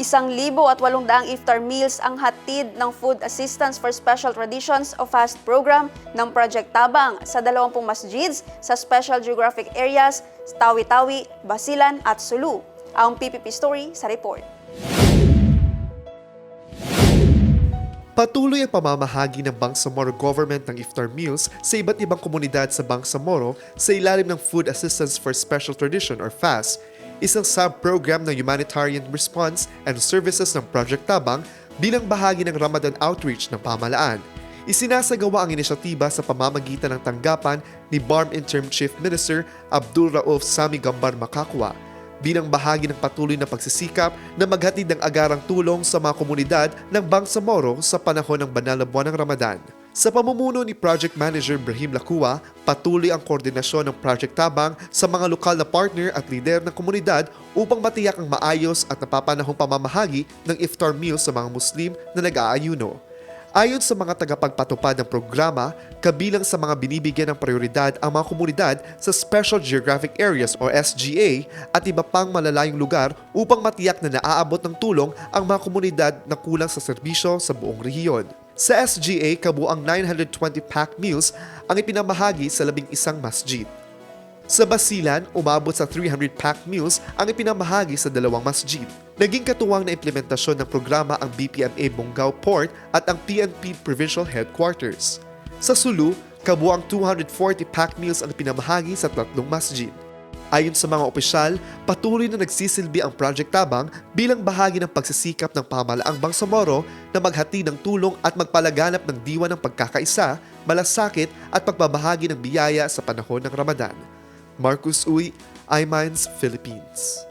1,800 iftar meals ang hatid ng Food Assistance for Special Traditions o FAST program ng Project Tabang sa 20 masjids sa Special Geographic Areas, Tawi-Tawi, Basilan at Sulu. Ang PPP Story sa report. Patuloy ang pamamahagi ng Bangsamoro Government ng iftar meals sa iba't ibang komunidad sa Bangsamoro sa ilalim ng Food Assistance for Special Tradition or FAST, isang sub-program ng Humanitarian Response and Services ng Project Tabang bilang bahagi ng Ramadan Outreach ng pamahalaan. Isinasagawa ang inisyatiba sa pamamagitan ng tanggapan ni BARM Interim Chief Minister Abdul Rauf Sami Gambar Makakwa bilang bahagi ng patuloy na pagsisikap na maghatid ng agarang tulong sa mga komunidad ng Bangsamoro sa panahon ng banal na buwan ng Ramadan. Sa pamumuno ni Project Manager Brahim Lakua, patuloy ang koordinasyon ng Project Tabang sa mga lokal na partner at lider ng komunidad upang matiyak ang maayos at napapanahong pamamahagi ng iftar meal sa mga Muslim na nag-aayuno. Ayon sa mga tagapagpatupad ng programa, kabilang sa mga binibigyan ng prioridad ang mga komunidad sa Special Geographic Areas o SGA at iba pang malalayong lugar upang matiyak na naaabot ng tulong ang mga komunidad na kulang sa serbisyo sa buong rehiyon. Sa SGA, kabuang 920 pack meals ang ipinamahagi sa 11 masjid. Sa Basilan, umabot sa 300 pack meals ang ipinamahagi sa 2 masjid. Naging katuwang na implementasyon ng programa ang BPMA Bongao Port at ang PNP Provincial Headquarters. Sa Sulu, kabuang 240 pack meals ang ipinamahagi sa 3 masjid. Ayon sa mga opisyal, patuloy na nagsisilbi ang Project Tabang bilang bahagi ng pagsisikap ng pamahalaang Bangsamoro na maghati ng tulong at magpalaganap ng diwa ng pagkakaisa, malasakit at pagbabahagi ng biyaya sa panahon ng Ramadan. Marcus Uy, iMinds, Philippines.